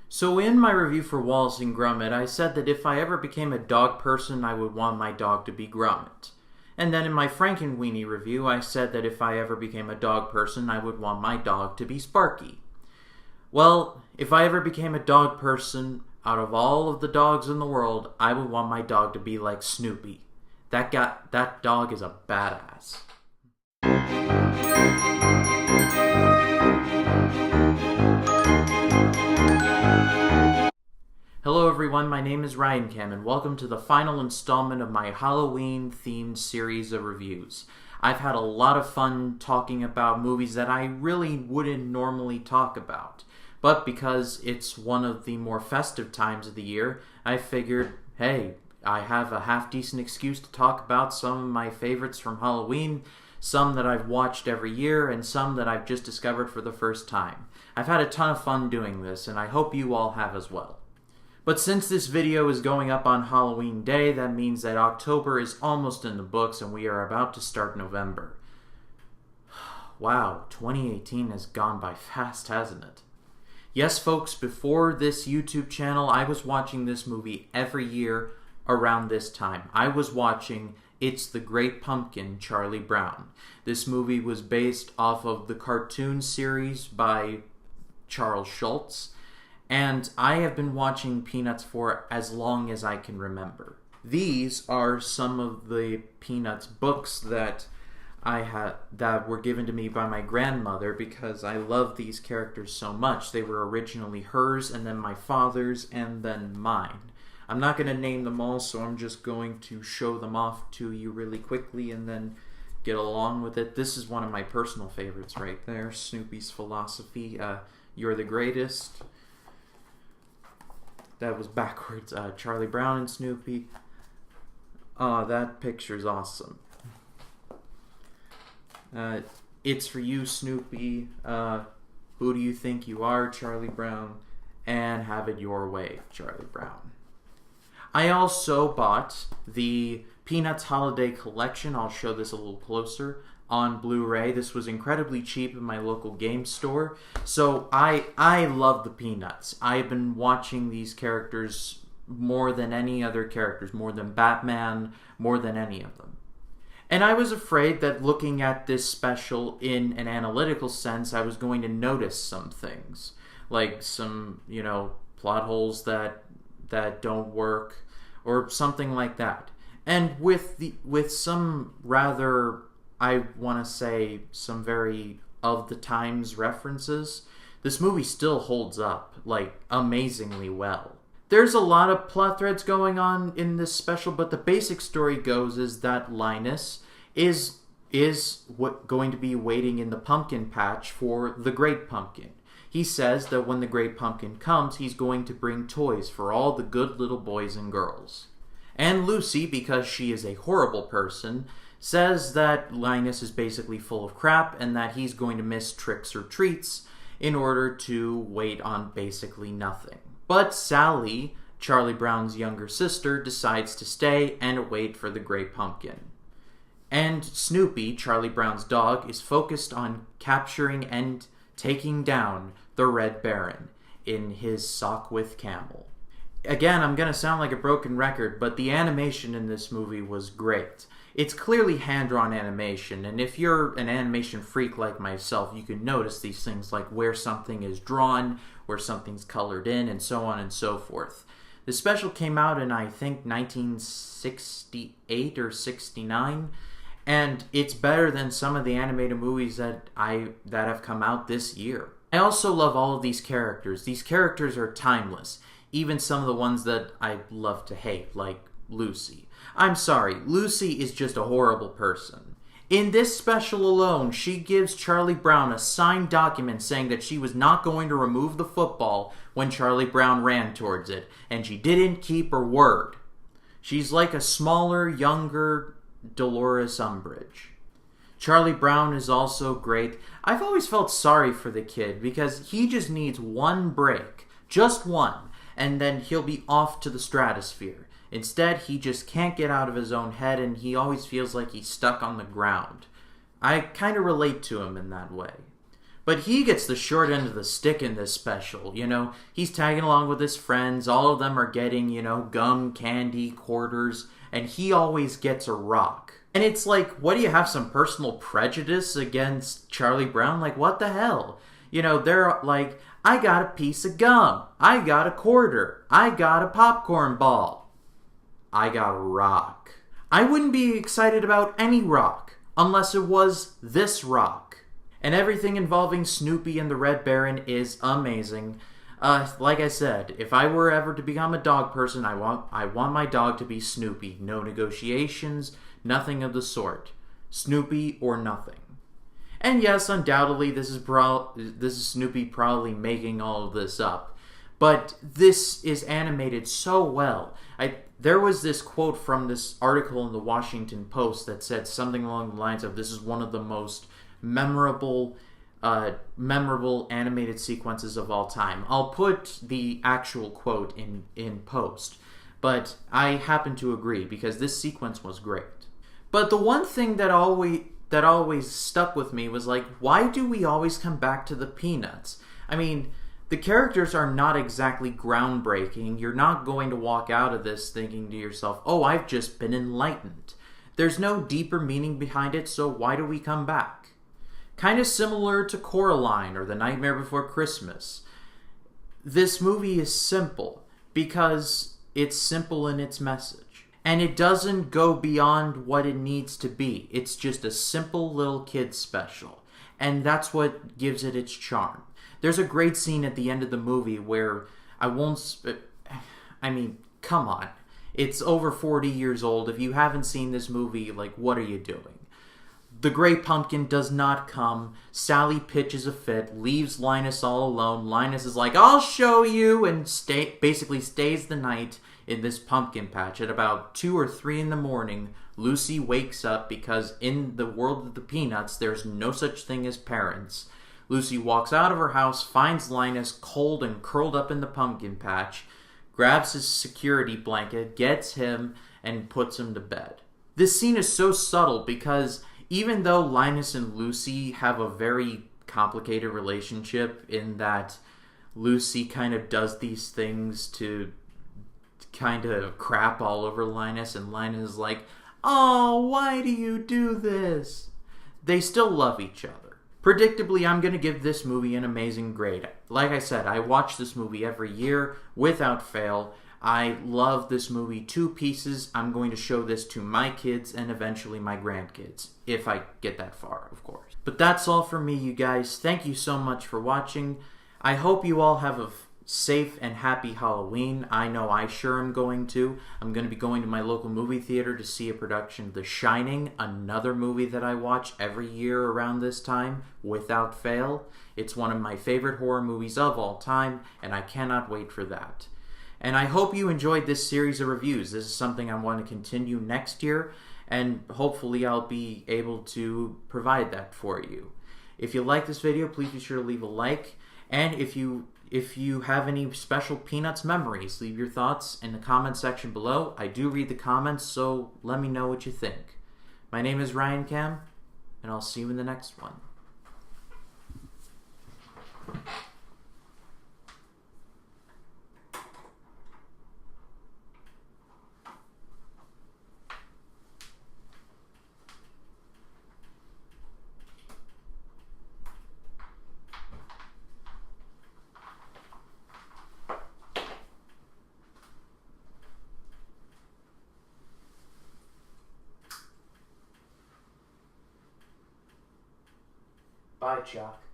So in my review for Wallace and Gromit, I said that if I ever became a dog person, I would want my dog to be Gromit. And then in my Frankenweenie review, I said that if I ever became a dog person, I would want my dog to be Sparky. Well, if I ever became a dog person, out of all of the dogs in the world, I would want my dog to be like Snoopy. That dog is a badass. Hello everyone, my name is Ryan Cam, and welcome to the final installment of my Halloween-themed series of reviews. I've had a lot of fun talking about movies that I really wouldn't normally talk about. But because it's one of the more festive times of the year, I figured, hey, I have a half-decent excuse to talk about some of my favorites from Halloween, some that I've watched every year, and some that I've just discovered for the first time. I've had a ton of fun doing this, and I hope you all have as well. But since this video is going up on Halloween Day, that means that October is almost in the books and we are about to start November. Wow, 2018 has gone by fast, hasn't it? Yes, folks, before this YouTube channel, I was watching this movie every year around this time. I was watching It's the Great Pumpkin, Charlie Brown. This movie was based off of the cartoon series by Charles Schulz, and I have been watching Peanuts for as long as I can remember. These are some of the Peanuts books that that were given to me by my grandmother because I love these characters so much. They were originally hers, and then my father's, and then mine. I'm not going to name them all, so I'm just going to show them off to you really quickly and then get along with it. This is one of my personal favorites right there, Snoopy's Philosophy. You're the greatest. That was backwards. Charlie Brown and Snoopy. That picture's awesome. It's for you, Snoopy. Who do you think you are, Charlie Brown? And Have It Your Way, Charlie Brown. I also bought the Peanuts Holiday Collection. I'll show this a little closer. On Blu-ray. This was incredibly cheap in my local game store. So I love the Peanuts. I've been watching these characters more than any other characters, more than Batman, more than any of them. And I was afraid that looking at this special in an analytical sense, I was going to notice some things. Like some, plot holes that don't work, or something like that. And with some rather, I want to say, some very of the times references, this movie still holds up, amazingly well. There's a lot of plot threads going on in this special, but the basic story goes is that Linus is going to be waiting in the pumpkin patch for the Great Pumpkin. He says that when the Great Pumpkin comes, he's going to bring toys for all the good little boys and girls. And Lucy, because she is a horrible person, says that Linus is basically full of crap and that he's going to miss tricks or treats in order to wait on basically nothing. But Sally, Charlie Brown's younger sister, decides to stay and wait for the Great Pumpkin. And Snoopy, Charlie Brown's dog, is focused on capturing and taking down the Red Baron in his sock with camel. Again, I'm going to sound like a broken record, but the animation in this movie was great. It's clearly hand-drawn animation, and if you're an animation freak like myself, you can notice these things like where something is drawn, where something's colored in, and so on and so forth. The special came out in, I think, 1968 or 69, and it's better than some of the animated movies that have come out this year. I also love all of these characters. These characters are timeless, even some of the ones that I love to hate, like Lucy. I'm sorry, Lucy is just a horrible person. In this special alone, she gives Charlie Brown a signed document saying that she was not going to remove the football when Charlie Brown ran towards it, and she didn't keep her word. She's like a smaller, younger Dolores Umbridge. Charlie Brown is also great. I've always felt sorry for the kid because he just needs one break, just one, and then he'll be off to the stratosphere. Instead, he just can't get out of his own head, and he always feels like he's stuck on the ground. I kind of relate to him in that way. But he gets the short end of the stick in this special, you know. He's tagging along with his friends. All of them are getting, you know, gum, candy, quarters, and he always gets a rock. And it's like, what do you have, some personal prejudice against Charlie Brown? Like, what the hell? You know, they're like, I got a piece of gum. I got a quarter. I got a popcorn ball. I got a rock. I wouldn't be excited about any rock unless it was this rock. And everything involving Snoopy and the Red Baron is amazing. Like I said, if I were ever to become a dog person, I want my dog to be Snoopy. No negotiations, nothing of the sort. Snoopy or nothing. And yes, undoubtedly, this is Snoopy probably making all of this up. But this is animated so well. There was this quote from this article in the Washington Post that said something along the lines of, this is one of the most memorable animated sequences of all time. I'll put the actual quote in post, but I happen to agree because this sequence was great. But the one thing that always stuck with me was like, why do we always come back to the Peanuts? I mean, the characters are not exactly groundbreaking. You're not going to walk out of this thinking to yourself, oh, I've just been enlightened. There's no deeper meaning behind it, so why do we come back? Kind of similar to Coraline or The Nightmare Before Christmas. This movie is simple because it's simple in its message. And it doesn't go beyond what it needs to be. It's just a simple little kid's special. And that's what gives it its charm. There's a great scene at the end of the movie where come on. It's over 40 years old. If you haven't seen this movie, like, what are you doing? The Great Pumpkin does not come. Sally pitches a fit, leaves Linus all alone. Linus is like, I'll show you, and basically stays the night in this pumpkin patch. At about 2 or 3 in the morning, Lucy wakes up because in the world of the Peanuts, there's no such thing as parents. Lucy walks out of her house, finds Linus cold and curled up in the pumpkin patch, grabs his security blanket, gets him, and puts him to bed. This scene is so subtle because even though Linus and Lucy have a very complicated relationship in that Lucy kind of does these things to kind of crap all over Linus, and Linus is like, oh, why do you do this? They still love each other. Predictably, I'm going to give this movie an amazing grade. Like I said, I watch this movie every year without fail. I love this movie 2 pieces. I'm going to show this to my kids and eventually my grandkids, if I get that far, of course. But that's all from me, you guys. Thank you so much for watching. I hope you all have a safe and happy Halloween. I know I sure am going to. I'm going to be going to my local movie theater to see a production of The Shining, another movie that I watch every year around this time, without fail. It's one of my favorite horror movies of all time, and I cannot wait for that. And I hope you enjoyed this series of reviews. This is something I want to continue next year, and hopefully I'll be able to provide that for you. If you like this video, please be sure to leave a like. And if you have any special Peanuts memories, leave your thoughts in the comment section below. I do read the comments, so let me know what you think. My name is Ryan Cam, and I'll see you in the next one. Bye, Chuck.